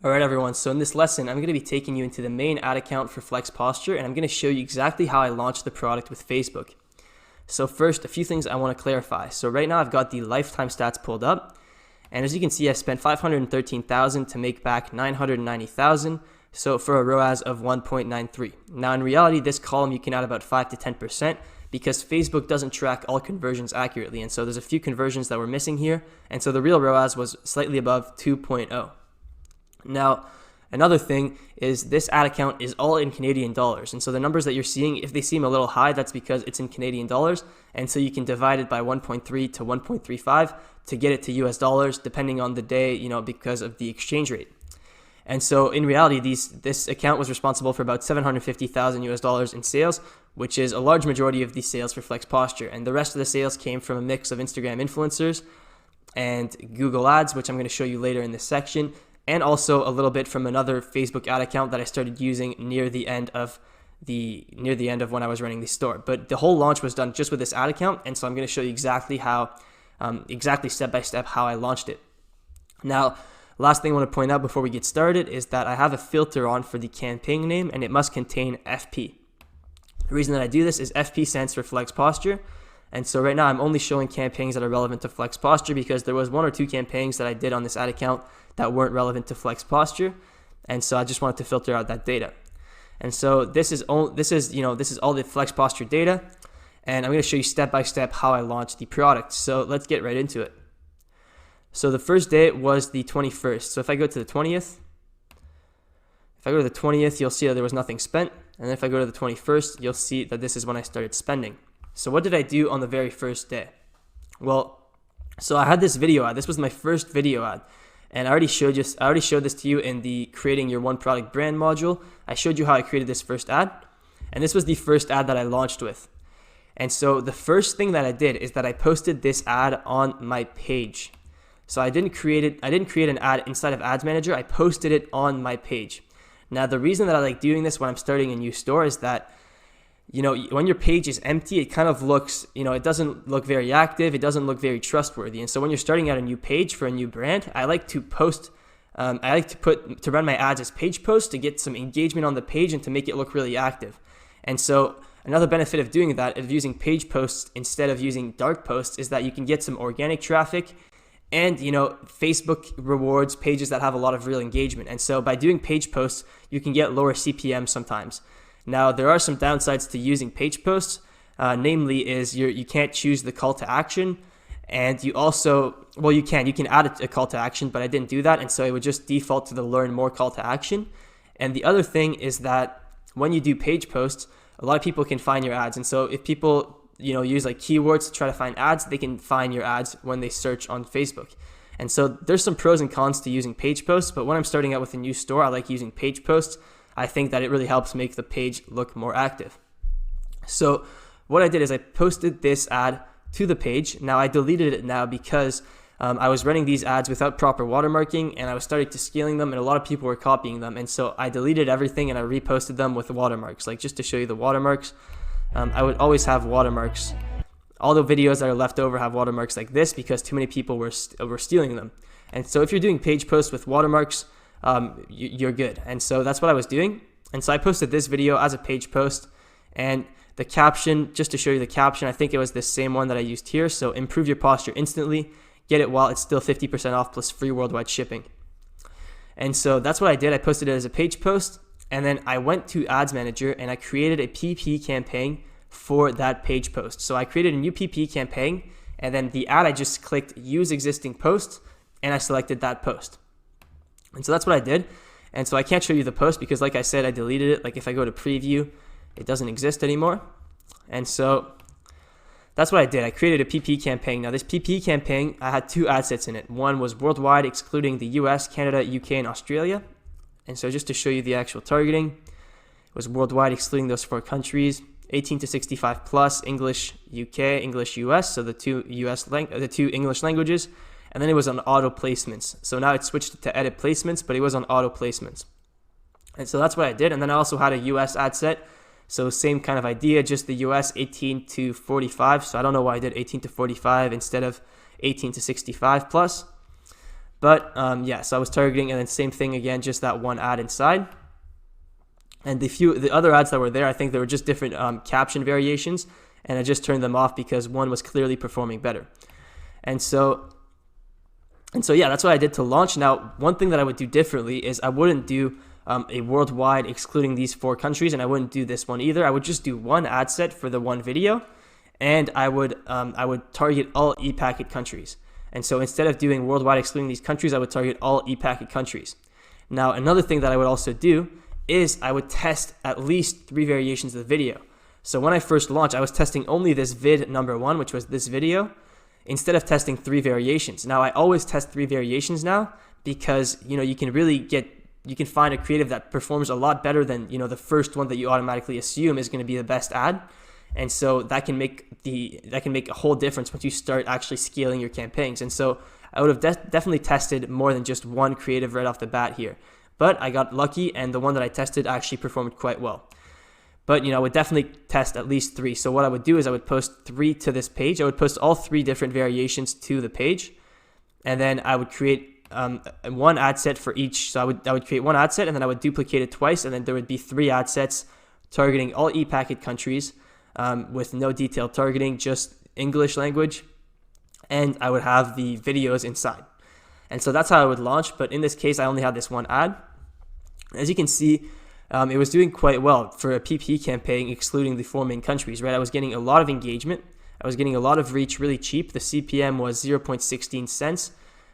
Alright everyone, so in this lesson I'm going to be taking you into the main ad account for Flex Posture, and I'm going to show you exactly how I launched the product with Facebook. So first, a few things I want to clarify. So right now I've got the lifetime stats pulled up, and as you can see I spent $513,000 to make back $990,000, so for a ROAS of 1.93. Now in reality this column you can add about 5 to 10% because Facebook doesn't track all conversions accurately, and so there's a few conversions that were missing here, and so the real ROAS was slightly above 2.0. Now, another thing is this ad account is all in Canadian dollars. And so the numbers that you're seeing, if they seem a little high, that's because it's in Canadian dollars. And so you can divide it by 1.3 to 1.35 to get it to US dollars, depending on the day, because of the exchange rate. And so in reality, this account was responsible for about 750,000 US dollars in sales, which is a large majority of the sales for Flex Posture. And the rest of the sales came from a mix of Instagram influencers and Google ads, which I'm going to show you later in this section, and also a little bit from another Facebook ad account that I started using near the end of when I was running the store. But the whole launch was done just with this ad account, and so I'm going to show you exactly step by step how I launched it. Now, last thing I want to point out before we get started is that I have a filter on for the campaign name, and it must contain FP. The reason that I do this is FP stands for Flex Posture. And so right now I'm only showing campaigns that are relevant to Flex Posture because there was 1 or 2 campaigns that I did on this ad account that weren't relevant to Flex Posture. And so I just wanted to filter out that data. And so this is all the Flex Posture data. And I'm going to show you step by step how I launched the product. So let's get right into it. So the first day was the 21st. So if I go to the 20th, you'll see that there was nothing spent. And then if I go to the 21st, you'll see that this is when I started spending. So what did I do on the very first day? Well, so I had this video ad. This was my first video ad. And I already showed this to you in the creating your one product brand module. I showed you how I created this first ad. And this was the first ad that I launched with. And so the first thing that I did is that I posted this ad on my page. So I didn't create an ad inside of Ads Manager. I posted it on my page. Now the reason that I like doing this when I'm starting a new store is that when your page is empty, it kind of looks, it doesn't look very active. It doesn't look very trustworthy. And so when you're starting out a new page for a new brand, I like to run my ads as page posts to get some engagement on the page and to make it look really active. And so another benefit of doing that, of using page posts instead of using dark posts, is that you can get some organic traffic and, Facebook rewards pages that have a lot of real engagement. And so by doing page posts, you can get lower CPM sometimes. Now, there are some downsides to using page posts, namely is you can't choose the call to action, and you also, well, you can add a call to action, but I didn't do that, and so it would just default to the learn more call to action. And the other thing is that when you do page posts, a lot of people can find your ads, and so if people use like keywords to try to find ads, they can find your ads when they search on Facebook. And so there's some pros and cons to using page posts, but when I'm starting out with a new store, I like using page posts. I think that it really helps make the page look more active. So what I did is I posted this ad to the page. Now I deleted it now because I was running these ads without proper watermarking, and I was starting to scaling them, and a lot of people were copying them. And so I deleted everything and I reposted them with watermarks. Like, just to show you the watermarks, I would always have watermarks. All the videos that are left over have watermarks like this because too many people were stealing them. And so if you're doing page posts with watermarks, you're good. And so that's what I was doing. And so I posted this video as a page post, and the caption, just to show you the caption, I think it was the same one that I used here. So improve your posture instantly, get it while it's still 50% off plus free worldwide shipping. And so that's what I did. I posted it as a page post, and then I went to Ads Manager and I created a PP campaign for that page post. So I created a new PP campaign, and then the ad, I just clicked use existing post, and I selected that post. And so that's what I did. And so I can't show you the post because, like I said, I deleted it. Like if I go to preview, it doesn't exist anymore. And so that's what I did. I created a PP campaign. Now this PP campaign, I had 2 ad sets in it. One was worldwide, excluding the US, Canada, UK, and Australia. And so just to show you the actual targeting, it was worldwide, excluding those 4 countries, 18 to 65 plus, English, UK, English, US. So the two English languages. And then it was on auto placements. So now it switched to edit placements, but it was on auto placements. And so that's what I did. And then I also had a US ad set. So same kind of idea, just the US 18 to 45. So I don't know why I did 18 to 45 instead of 18 to 65 plus. But yeah, so I was targeting, and then same thing again, just that one ad inside. And the other ads that were there, I think they were just different caption variations, and I just turned them off because one was clearly performing better. And so yeah, that's what I did to launch. Now, one thing that I would do differently is I wouldn't do a worldwide excluding these 4 countries, and I wouldn't do this one either. I would just do one ad set for the one video, and I would target all ePacket countries. And so instead of doing worldwide excluding these countries, I would target all ePacket countries. Now, another thing that I would also do is I would test at least 3 variations of the video. So when I first launched, I was testing only this vid number 1, which was this video, instead of testing 3 variations. Now, I always test 3 variations now because, you can find a creative that performs a lot better than, the first one that you automatically assume is going to be the best ad. And so that can make a whole difference once you start actually scaling your campaigns. And so I would have definitely tested more than just one creative right off the bat here. But I got lucky, and the one that I tested actually performed quite well. But, I would definitely test at least 3. So what I would do is I would post 3 to this page. I would post all 3 different variations to the page. And then I would create one ad set for each. So I would create one ad set, and then I would duplicate it twice. And then there would be 3 ad sets targeting all ePacket countries with no detailed targeting, just English language. And I would have the videos inside. And so that's how I would launch. But in this case, I only had this one ad. As you can see, it was doing quite well for a PPC campaign, excluding the 4 main countries, right? I was getting a lot of engagement. I was getting a lot of reach really cheap. The CPM was 0.16 cents.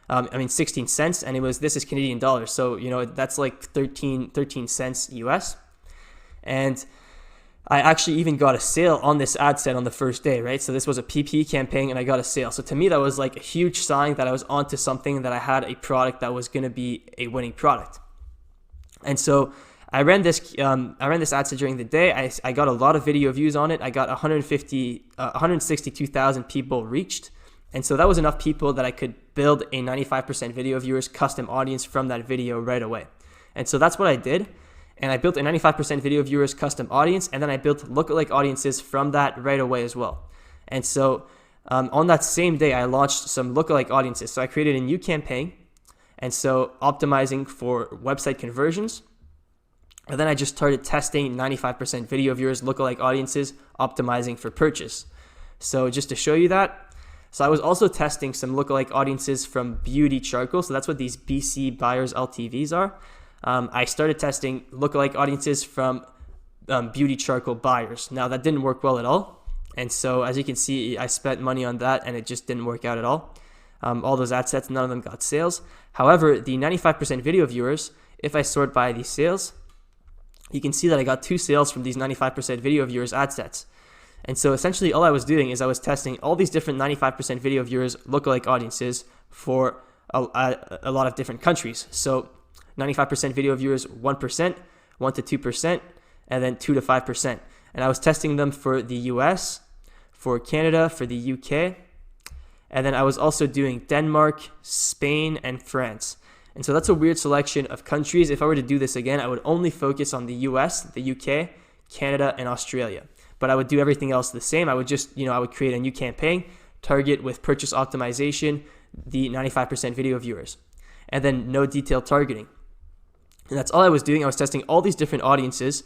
16 cents, and this is Canadian dollars. So, that's like 13 cents US. And I actually even got a sale on this ad set on the first day, right? So this was a PPC campaign, and I got a sale. So to me, that was like a huge sign that I was onto something, that I had a product that was going to be a winning product. And so I ran this ad set during the day. I got a lot of video views on it. I got 162,000 people reached. And so that was enough people that I could build a 95% video viewers custom audience from that video right away. And so that's what I did. And I built a 95% video viewers custom audience, and then I built lookalike audiences from that right away as well. And so on that same day, I launched some lookalike audiences. So I created a new campaign, and so optimizing for website conversions. And then I just started testing 95% video viewers lookalike audiences, optimizing for purchase. So just to show you that, so I was also testing some lookalike audiences from Beauty Charcoal. So that's what these BC buyers LTVs are. I started testing lookalike audiences from Beauty Charcoal buyers. Now that didn't work well at all. And so as you can see, I spent money on that, and it just didn't work out at all. All those ad sets, none of them got sales. However, the 95% video viewers, if I sort by the sales, you can see that I got 2 sales from these 95% video viewers ad sets. And so essentially all I was doing is I was testing all these different 95% video viewers lookalike audiences for a lot of different countries. So 95% video viewers, 1%, 1 to 2%, and then 2 to 5%. And I was testing them for the US, for Canada, for the UK, and then I was also doing Denmark, Spain, and France. And so that's a weird selection of countries. If I were to do this again, I would only focus on the US, the UK, Canada, and Australia. But I would do everything else the same. I would just, I would create a new campaign, target with purchase optimization, the 95% video viewers, and then no detailed targeting. And that's all I was doing. I was testing all these different audiences,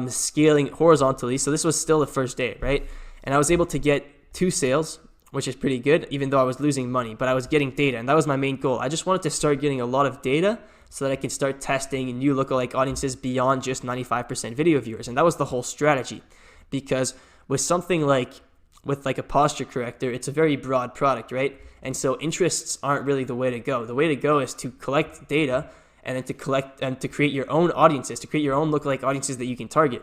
scaling horizontally. So this was still the first day, right? And I was able to get 2 sales, which is pretty good, even though I was losing money, but I was getting data, and that was my main goal. I just wanted to start getting a lot of data so that I could start testing new lookalike audiences beyond just 95% video viewers. And that was the whole strategy, because with something like a posture corrector, it's a very broad product, right? And so interests aren't really the way to go. The way to go is to collect data, and then to collect and to create your own audiences, to create your own lookalike audiences that you can target.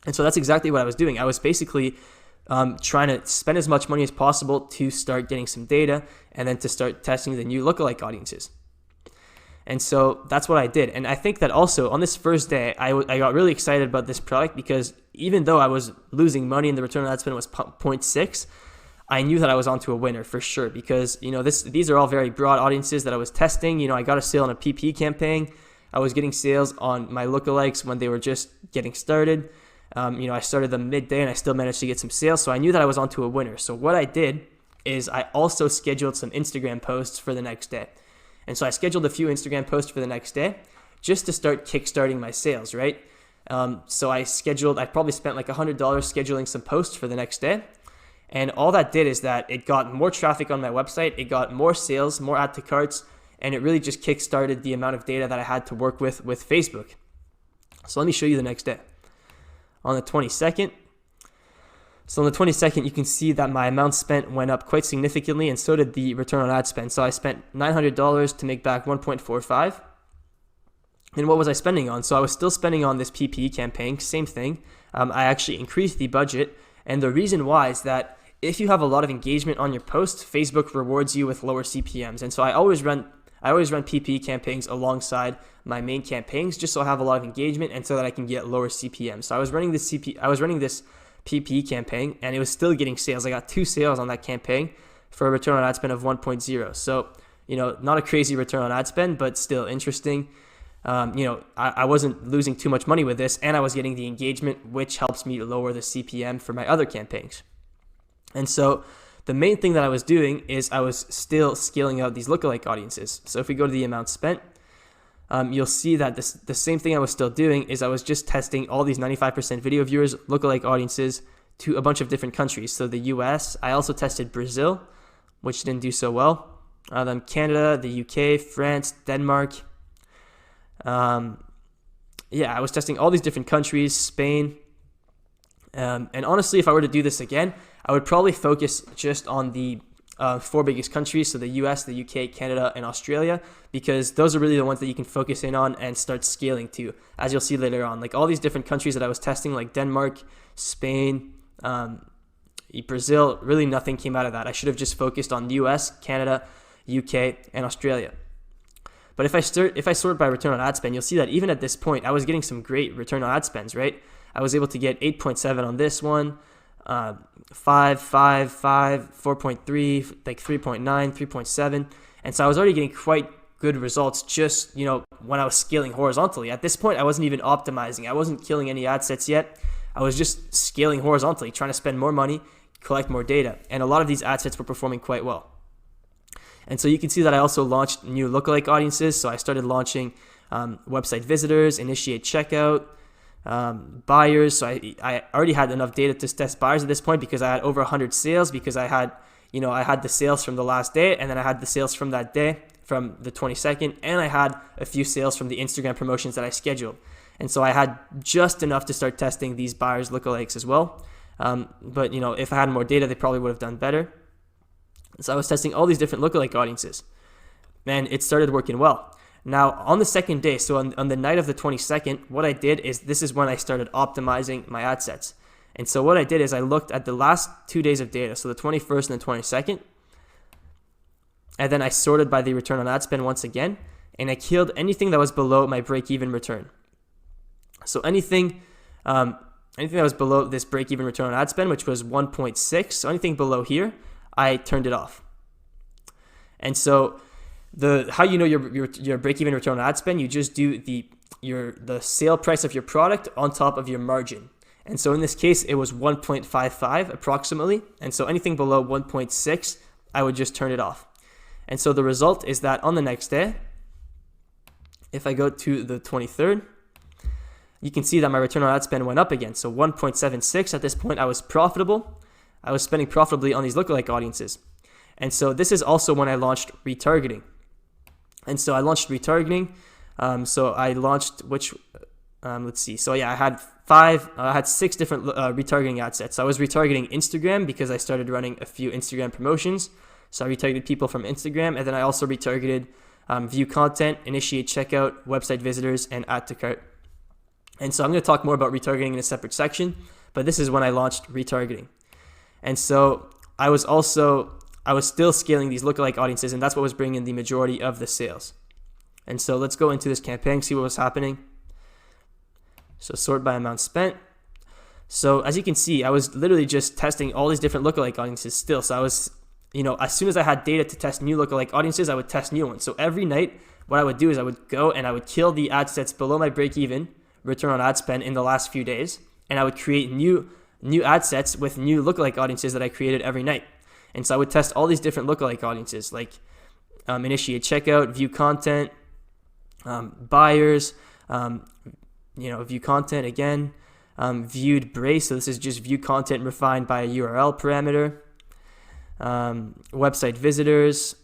And so that's exactly what I was doing. I was basically trying to spend as much money as possible to start getting some data, and then to start testing the new lookalike audiences. And so that's what I did. And I think that also on this first day, I got really excited about this product, because even though I was losing money and the return on ad spend was 0.6, I knew that I was onto a winner for sure, because these are all very broad audiences that I was testing. I got a sale on a PP campaign. I was getting sales on my lookalikes when they were just getting started. I started them midday, and I still managed to get some sales. So I knew that I was onto a winner. So what I did is I also scheduled some Instagram posts for the next day. And so I scheduled a few Instagram posts for the next day just to start kickstarting my sales, right? So I probably spent like $100 scheduling some posts for the next day. And all that did is that it got more traffic on my website, it got more sales, more add to carts, and it really just kickstarted the amount of data that I had to work with Facebook. So let me show you the next day. On the 22nd, you can see that my amount spent went up quite significantly, and so did the return on ad spend. So I spent $900 to make back 1.45. And what was I spending on? So I was still spending on this PPE campaign, same thing. I actually increased the budget, and the reason why is that if you have a lot of engagement on your post, Facebook rewards you with lower CPMs. And so I always run PPE campaigns alongside my main campaigns just so I have a lot of engagement and so that I can get lower CPM. So I was running this PPE campaign, and it was still getting sales. I got 2 sales on that campaign for a return on ad spend of 1.0. So, not a crazy return on ad spend, but still interesting. I wasn't losing too much money with this, and I was getting the engagement, which helps me lower the CPM for my other campaigns. And so the main thing that I was doing is I was still scaling out these lookalike audiences. So if we go to the amount spent, you'll see that the same thing I was still doing is I was just testing all these 95% video viewers, lookalike audiences to a bunch of different countries. So the US, I also tested Brazil, which didn't do so well. Then Canada, the UK, France, Denmark. I was testing all these different countries, Spain. And honestly, if I were to do this again, I would probably focus just on the 4 biggest countries, so the US, the UK, Canada, and Australia, because those are really the ones that you can focus in on and start scaling to, as you'll see later on. Like all these different countries that I was testing, like Denmark, Spain, Brazil, really nothing came out of that. I should have just focused on the US, Canada, UK, and Australia. But if I sort by return on ad spend, you'll see that even at this point, I was getting some great return on ad spends, right? I was able to get 8.7 on this one, 5, 4.3, like 3.9, 3.7. And so I was already getting quite good results just, when I was scaling horizontally. At this point, I wasn't even optimizing. I wasn't killing any ad sets yet. I was just scaling horizontally, trying to spend more money, collect more data. And a lot of these ad sets were performing quite well. And so you can see that I also launched new lookalike audiences. So I started launching website visitors, initiate checkout, buyers. So I already had enough data to test buyers at this point because I had over 100 sales, because I had the sales from the last day, and then I had the sales from that day, from the 22nd, and I had a few sales from the Instagram promotions that I scheduled. And so I had just enough to start testing these buyers lookalikes as well. But if I had more data, they probably would have done better. So I was testing all these different lookalike audiences, and it started working well. Now, on the second day, so on the night of the 22nd, what I did is this is when I started optimizing my ad sets. And so what I did is I looked at the last 2 days of data, so the 21st and the 22nd, and then I sorted by the return on ad spend once again, and I killed anything that was below my break-even return. So anything that was below this break-even return on ad spend, which was 1.6, so anything below here, I turned it off. And so how you know your break-even return on ad spend, you just do the sale price of your product on top of your margin. And so in this case, it was 1.55 approximately. And so anything below 1.6, I would just turn it off. And so the result is that on the next day, if I go to the 23rd, you can see that my return on ad spend went up again. So 1.76 at this point, I was profitable. I was spending profitably on these lookalike audiences. And so this is also when I launched retargeting. And so I launched retargeting. So I launched I had 6 different retargeting ad sets. So I was retargeting Instagram because I started running a few Instagram promotions. So I retargeted people from Instagram, and then I also retargeted view content, initiate checkout, website visitors, and add to cart. And so I'm going to talk more about retargeting in a separate section, but this is when I launched retargeting. And so I was still scaling these lookalike audiences, and that's what was bringing in the majority of the sales. And so let's go into this campaign, see what was happening. So sort by amount spent. So as you can see, I was literally just testing all these different lookalike audiences still. So I was, as soon as I had data to test new lookalike audiences, I would test new ones. So every night, what I would do is I would go and I would kill the ad sets below my break-even return on ad spend in the last few days, and I would create new ad sets with new lookalike audiences that I created every night. And so I would test all these different lookalike audiences, like initiate checkout, view content, buyers, view content again, viewed brace. So this is just view content refined by a URL parameter, website visitors.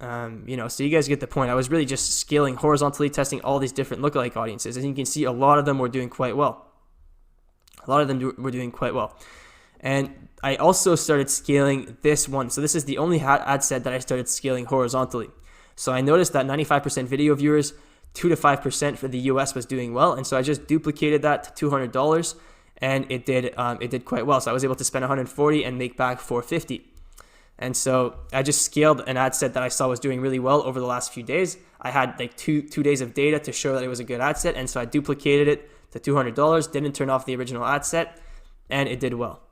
So you guys get the point. I was really just scaling horizontally, testing all these different lookalike audiences. And you can see a lot of them were doing quite well. And I also started scaling this one. So this is the only ad set that I started scaling horizontally. So I noticed that 95% video viewers, 2 to 5% for the US was doing well. And so I just duplicated that to $200 and it did quite well. So I was able to spend $140 and make back $450. And so I just scaled an ad set that I saw was doing really well over the last few days. I had like two days of data to show that it was a good ad set. And so I duplicated it to $200, didn't turn off the original ad set, and it did well.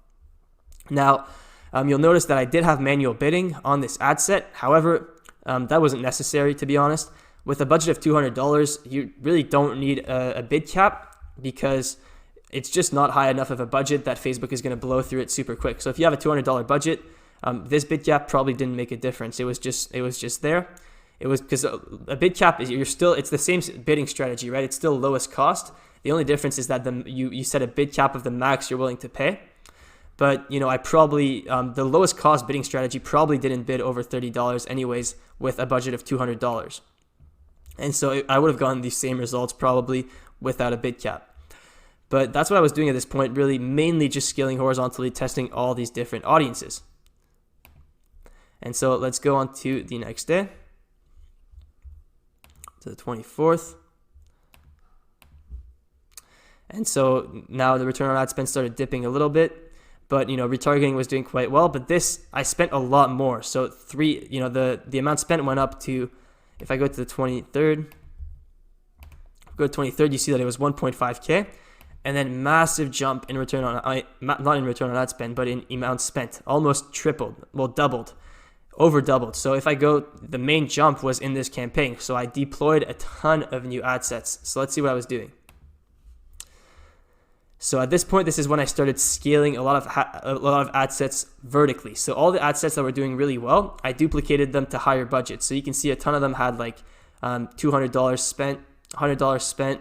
Now, you'll notice that I did have manual bidding on this ad set. However, that wasn't necessary, to be honest. With a budget of $200, you really don't need a bid cap because it's just not high enough of a budget that Facebook is going to blow through it super quick. So if you have a $200 budget, this bid cap probably didn't make a difference. It was just there. It was because a bid cap is it's the same bidding strategy, right? It's still lowest cost. The only difference is that you set a bid cap of the max you're willing to pay. But I probably the lowest cost bidding strategy probably didn't bid over $30 anyways with a budget of $200. And so I would have gotten these same results probably without a bid cap. But that's what I was doing at this point, really mainly just scaling horizontally, testing all these different audiences. And so let's go on to the next day, to the 24th. And so now the return on ad spend started dipping a little bit, but retargeting was doing quite well. But this, I spent a lot more. So the amount spent went up to, if I go to the 23rd, you see that it was 1.5K, and then massive jump in return on, not in return on ad spend, but in amount spent, almost tripled, well, doubled. Over doubled. So if I go, the main jump was in this campaign. So I deployed a ton of new ad sets. So let's see what I was doing. So at this point, this is when I started scaling a lot of ad sets vertically. So all the ad sets that were doing really well, I duplicated them to higher budgets. So you can see a ton of them had like $200 spent, $100 spent.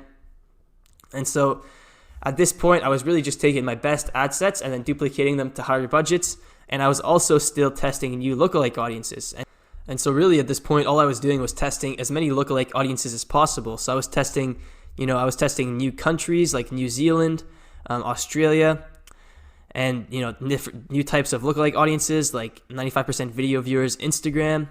And so at this point, I was really just taking my best ad sets and then duplicating them to higher budgets. And I was also still testing new lookalike audiences. And so really at this point, all I was doing was testing as many lookalike audiences as possible. So I was testing, new countries like New Zealand, Australia, and, different new types of lookalike audiences like 95% video viewers, Instagram,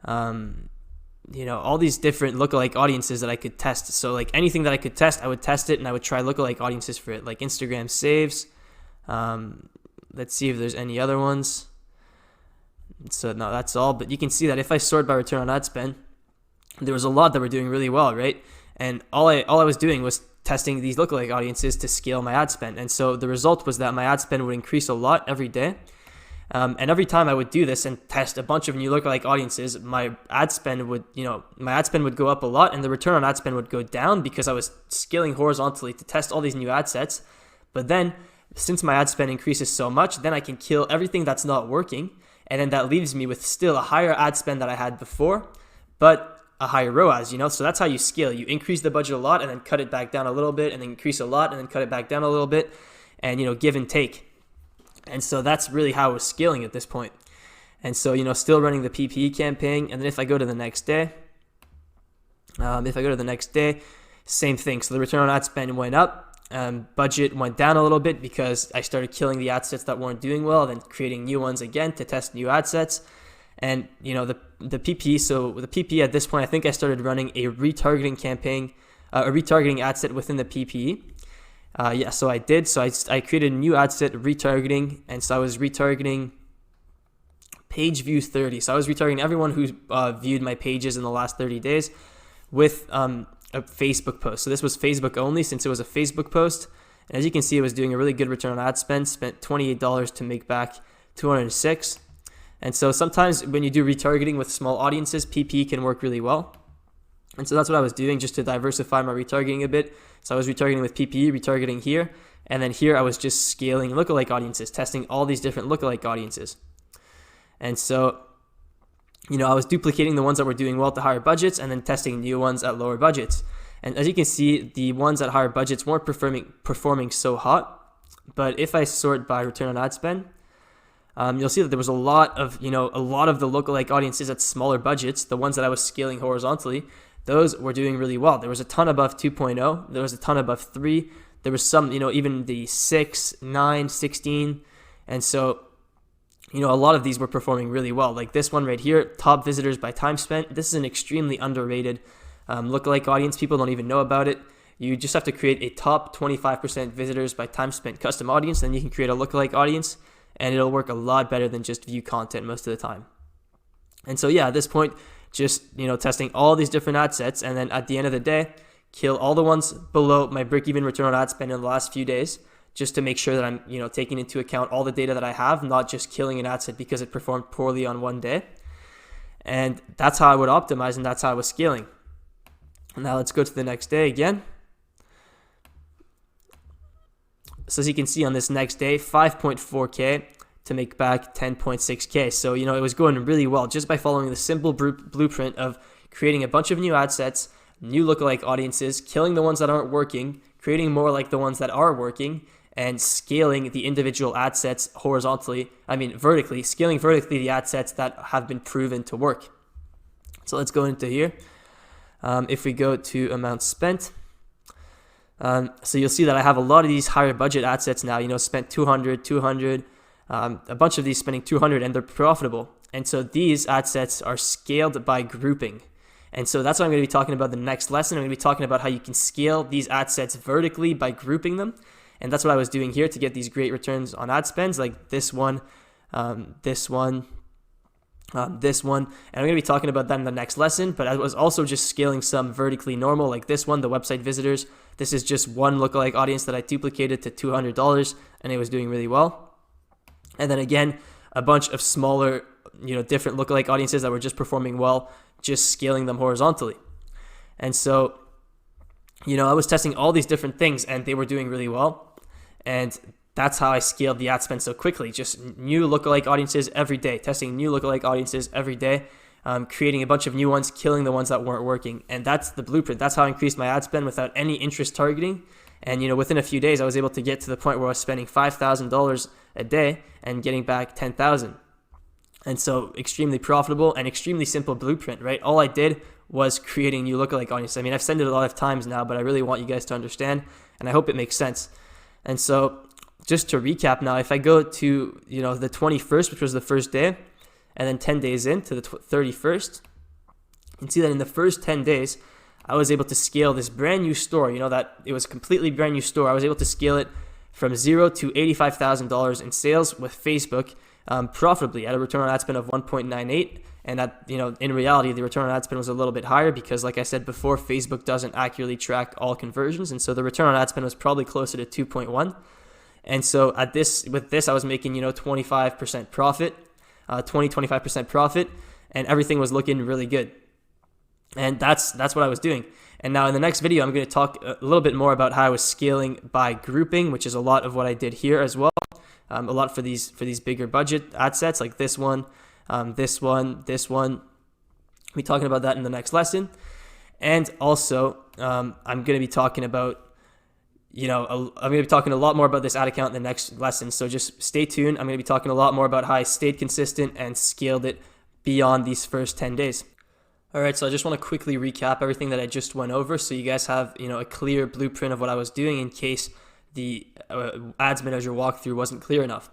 all these different lookalike audiences that I could test. So like anything that I could test, I would test it and I would try lookalike audiences for it, like Instagram saves. Let's see if there's any other ones. So no, that's all. But you can see that if I sort by return on ad spend, there was a lot that were doing really well, right? And all I was doing was testing these lookalike audiences to scale my ad spend. And so the result was that my ad spend would increase a lot every day. And every time I would do this and test a bunch of new lookalike audiences, my ad spend would go up a lot, and the return on ad spend would go down because I was scaling horizontally to test all these new ad sets. But then, since my ad spend increases so much, then I can kill everything that's not working, and then that leaves me with still a higher ad spend that I had before, but a higher ROAS, So that's how you scale. You increase the budget a lot and then cut it back down a little bit, and then increase a lot and then cut it back down a little bit, and give and take. And so that's really how I was scaling at this point. And so, still running the PPE campaign. And then if I go to the next day, same thing. So the return on ad spend went up. Budget went down a little bit because I started killing the ad sets that weren't doing well, then creating new ones again to test new ad sets. And, the PPE, so the PPE at this point, I think I started running a retargeting campaign, a retargeting ad set within the PPE. So I did. So I created a new ad set, retargeting, and so I was retargeting page views 30. So I was retargeting everyone who viewed my pages in the last 30 days with a Facebook post. So this was Facebook only since it was a Facebook post. And as you can see, it was doing a really good return on ad spend, spent $28 to make back $206. And so sometimes when you do retargeting with small audiences, PPE can work really well. And so that's what I was doing just to diversify my retargeting a bit. So I was retargeting with PPE, retargeting here. And then here I was just scaling lookalike audiences, testing all these different lookalike audiences. And so I was duplicating the ones that were doing well at the higher budgets and then testing new ones at lower budgets. And as you can see, the ones at higher budgets weren't performing so hot. But if I sort by return on ad spend, you'll see that there was a lot of the lookalike audiences at smaller budgets, the ones that I was scaling horizontally, those were doing really well. There was a ton above 2.0, there was a ton above 3, there was some, even the 6, 9, 16, and so, a lot of these were performing really well. Like this one right here, top visitors by time spent. This is an extremely underrated lookalike audience. People don't even know about it. You just have to create a top 25% visitors by time spent custom audience, then you can create a lookalike audience, and it'll work a lot better than just view content most of the time. And so yeah, at this point, just testing all these different ad sets, and then at the end of the day, kill all the ones below my break-even return on ad spend in the last few days, just to make sure that I'm taking into account all the data that I have, not just killing an ad set because it performed poorly on one day. And that's how I would optimize, and that's how I was scaling. Now let's go to the next day again. So as you can see on this next day, 5.4K to make back 10.6K. So, it was going really well just by following the simple blueprint of creating a bunch of new ad sets, new lookalike audiences, killing the ones that aren't working, creating more like the ones that are working, and scaling the individual ad sets vertically, scaling vertically the ad sets that have been proven to work. So let's go into here. If we go to amount spent, so you'll see that I have a lot of these higher budget ad sets now, spent 200, a bunch of these spending 200, and they're profitable. And so these ad sets are scaled by grouping. And so that's what I'm going to be talking about the next lesson. I'm going to be talking about how you can scale these ad sets vertically by grouping them. And that's what I was doing here to get these great returns on ad spends, like this one, this one. And I'm going to be talking about that in the next lesson, but I was also just scaling some vertically normal, like this one, the website visitors. This is just one lookalike audience that I duplicated to $200, and it was doing really well. And then again, a bunch of smaller, different lookalike audiences that were just performing well, just scaling them horizontally. And so, I was testing all these different things, and they were doing really well. And that's how I scaled the ad spend so quickly. Just new lookalike audiences every day, testing new lookalike audiences every day, creating a bunch of new ones, killing the ones that weren't working. And that's the blueprint. That's how I increased my ad spend without any interest targeting. And, within a few days, I was able to get to the point where I was spending $5,000 a day and getting back $10,000. And so extremely profitable and extremely simple blueprint, right? All I did was creating new lookalike audiences. I've said it a lot of times now, but I really want you guys to understand, and I hope it makes sense. And so just to recap now, if I go to, the 21st, which was the first day, and then 10 days into the 31st, you can see that in the first 10 days, I was able to scale this brand new store, that it was a completely brand new store. I was able to scale it from $0 to $85,000 in sales with Facebook profitably at a return on ad spend of 1.98. And that, in reality, the return on ad spend was a little bit higher because, like I said before, Facebook doesn't accurately track all conversions. And so the return on ad spend was probably closer to 2.1. And so with this, I was making, 25% profit, 25% profit, and everything was looking really good. And that's what I was doing. And now in the next video, I'm going to talk a little bit more about how I was scaling by grouping, which is a lot of what I did here as well. A lot for these bigger budget ad sets like this one, this one. We'll be talking about that in the next lesson. And also, I'm going to be talking about, I'm going to be talking a lot more about this ad account in the next lesson. So just stay tuned. I'm going to be talking a lot more about how I stayed consistent and scaled it beyond these first 10 days. All right, so I just want to quickly recap everything that I just went over so you guys have, a clear blueprint of what I was doing in case the Ads Manager walkthrough wasn't clear enough.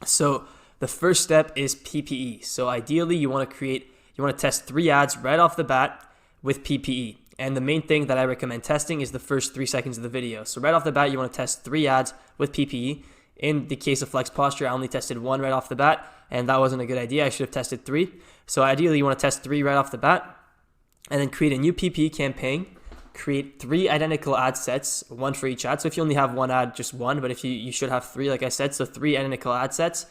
So the first step is PPE. So ideally, you want to test 3 ads right off the bat with PPE. And the main thing that I recommend testing is the first 3 seconds of the video. So right off the bat, you want to test 3 ads with PPE. In the case of Flex Posture, I only tested 1 right off the bat, and that wasn't a good idea. I should have tested 3. So ideally, you want to test 3 right off the bat, and then create a new PPE campaign. Create 3 identical ad sets, 1 for each ad. So if you only have 1 ad, just 1. But if you should have 3, like I said, so 3 identical ad sets,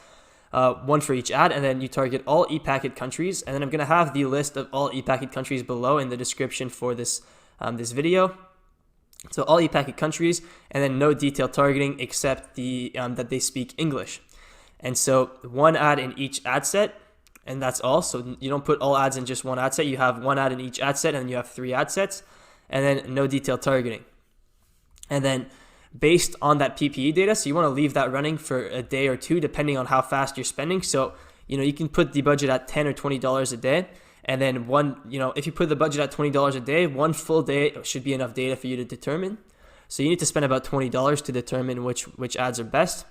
1 for each ad, and then you target all ePacket countries. And then I'm going to have the list of all ePacket countries below in the description for this video. So all ePacket countries, and then no detailed targeting except that they speak English. And so 1 ad in each ad set, And that's all. So you don't put all ads in just one ad set. You have one ad in each ad set, and then you have 3 ad sets, and then no detailed targeting. And then based on that PPE data, so you want to leave that running for a day or two, depending on how fast you're spending. So, you can put the budget at $10 or $20 a day. And then if you put the budget at $20 a day, one full day should be enough data for you to determine. So you need to spend about $20 to determine which ads are best.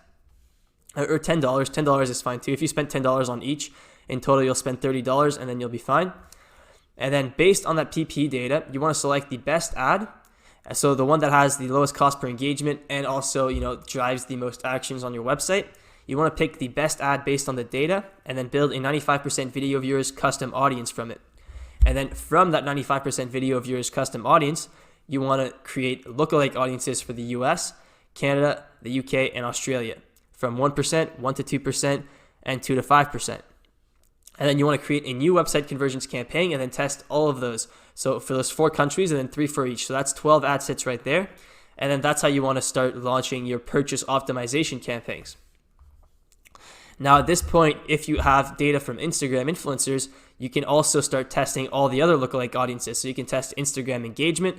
Or $10. $10 is fine too. If you spend $10 on each, in total you'll spend $30 and then you'll be fine. And then based on that PPE data, you want to select the best ad. So the one that has the lowest cost per engagement and also, drives the most actions on your website. You want to pick the best ad based on the data and then build a 95% video viewers custom audience from it. And then from that 95% video viewers custom audience, you want to create lookalike audiences for the US, Canada, the UK, and Australia from 1%, 1% to 2%, and 2% to 5%. And then you want to create a new website conversions campaign and then test all of those. So for those 4 countries and then 3 for each. So that's 12 ad sets right there. And then that's how you want to start launching your purchase optimization campaigns. Now at this point, if you have data from Instagram influencers, you can also start testing all the other lookalike audiences. So you can test Instagram engagement,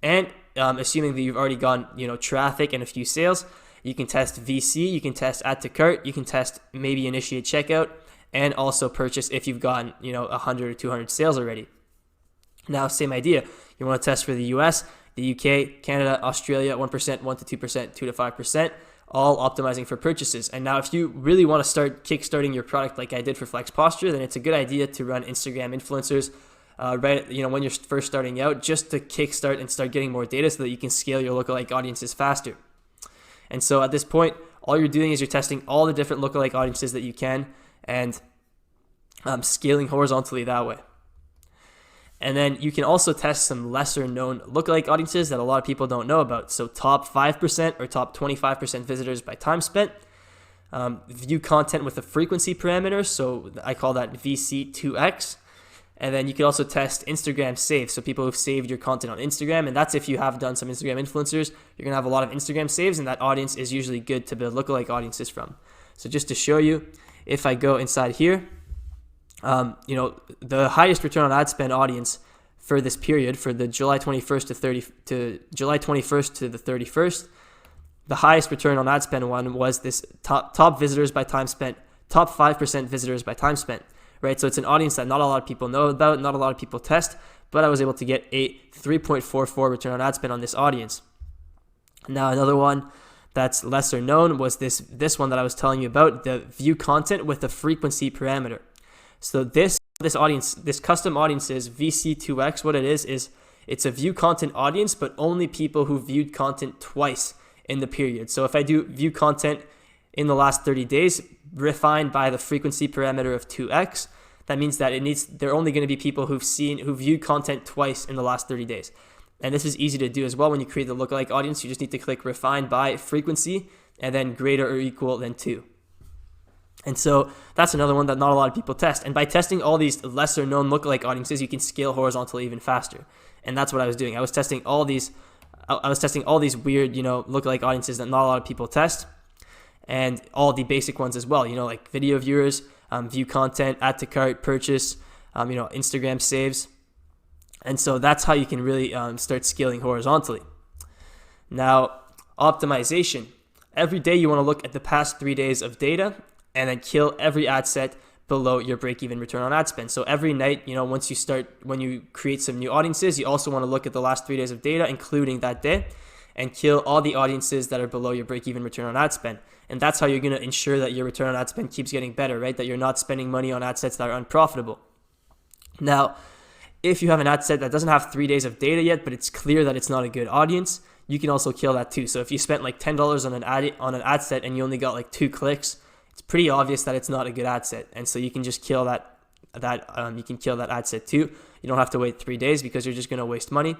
and assuming that you've already gotten traffic and a few sales, you can test VC, you can test add to cart, you can test maybe initiate checkout, and also purchase if you've gotten 100 or 200 sales already. Now, same idea. You want to test for the US, the UK, Canada, Australia, 1%, 1% to 2%, 2% to 5%, all optimizing for purchases. And now if you really want to start kickstarting your product like I did for Flex Posture, then it's a good idea to run Instagram influencers when you're first starting out, just to kickstart and start getting more data so that you can scale your lookalike audiences faster. And so at this point, all you're doing is you're testing all the different lookalike audiences that you can and scaling horizontally that way. And then you can also test some lesser known lookalike audiences that a lot of people don't know about. So top 5% or top 25% visitors by time spent. View content with a frequency parameter. So I call that VC2X. And then you can also test Instagram saves. So people who've saved your content on Instagram. And that's if you have done some Instagram influencers. You're going to have a lot of Instagram saves. And that audience is usually good to build lookalike audiences from. So just to show you, if I go inside here, the highest return on ad spend audience for this period, for the July 21st to July 21st to the 31st, the highest return on ad spend one was this top visitors by time spent, top 5% visitors by time spent, right? So it's an audience that not a lot of people know about, not a lot of people test, but I was able to get a 3.44 return on ad spend on this audience. Now another one that's lesser known was this one that I was telling you about, the view content with a frequency parameter. So this audience, this custom audiences, VC2X, what it is it's a view content audience, but only people who viewed content twice in the period. So if I do view content in the last 30 days, refined by the frequency parameter of 2X, that means that they're only going to be people who viewed content twice in the last 30 days. And this is easy to do as well. When you create the lookalike audience, you just need to click refine by frequency and then greater or equal than 2. And so that's another one that not a lot of people test. And by testing all these lesser known lookalike audiences, you can scale horizontally even faster. And that's what I was doing. I was testing all these weird, lookalike audiences that not a lot of people test, and all the basic ones as well, like video viewers, view content, add to cart, purchase, Instagram saves. And so that's how you can really start scaling horizontally. Now, optimization. Every day you want to look at the past 3 days of data and then kill every ad set below your break-even return on ad spend. So every night, when you create some new audiences, you also want to look at the last 3 days of data, including that day, and kill all the audiences that are below your break-even return on ad spend. And that's how you're going to ensure that your return on ad spend keeps getting better, right? That you're not spending money on ad sets that are unprofitable. Now, if you have an ad set that doesn't have 3 days of data yet, but it's clear that it's not a good audience, you can also kill that too. So if you spent like $10 on an ad set and you only got like 2 clicks, it's pretty obvious that it's not a good ad set. And so you can just kill that ad set too. You don't have to wait 3 days because you're just going to waste money.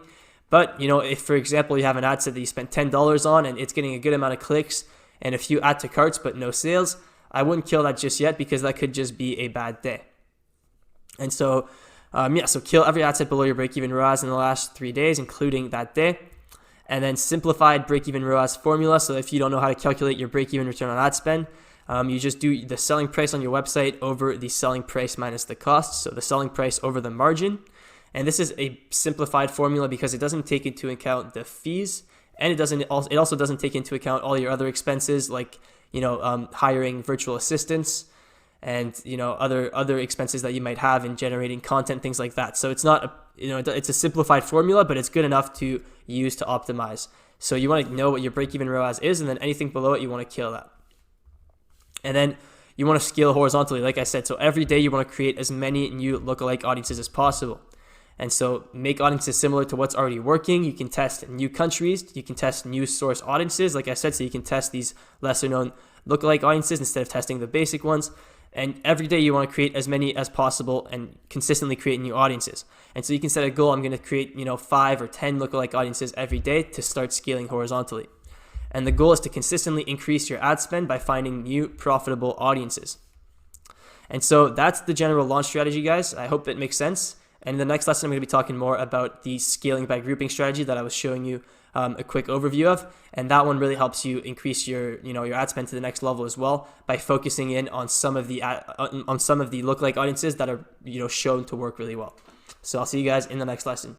But, if, for example, you have an ad set that you spent $10 on and it's getting a good amount of clicks and a few add to carts but no sales, I wouldn't kill that just yet because that could just be a bad day. And so, so kill every ad set below your break-even ROAS in the last 3 days, including that day. And then simplified break-even ROAS formula. So if you don't know how to calculate your break-even return on ad spend, You just do the selling price on your website over the selling price minus the cost, so the selling price over the margin. And this is a simplified formula because it doesn't take into account the fees, and it also doesn't take into account all your other expenses like hiring virtual assistants and other expenses that you might have in generating content, things like that. So it's not it's a simplified formula, but it's good enough to use to optimize. So you want to know what your break-even ROAS is, and then anything below it you want to kill that. And then you want to scale horizontally, like I said. So every day you want to create as many new lookalike audiences as possible. And so make audiences similar to what's already working. You can test new countries. You can test new source audiences, like I said, so you can test these lesser known lookalike audiences instead of testing the basic ones. And every day you want to create as many as possible and consistently create new audiences. And so you can set a goal. I'm going to create 5 or 10 lookalike audiences every day to start scaling horizontally. And the goal is to consistently increase your ad spend by finding new profitable audiences. And so that's the general launch strategy, guys. I hope it makes sense. And in the next lesson, I'm going to be talking more about the scaling by grouping strategy that I was showing you a quick overview of. And that one really helps you increase your ad spend to the next level as well by focusing in on some of the lookalike audiences that are shown to work really well. So I'll see you guys in the next lesson.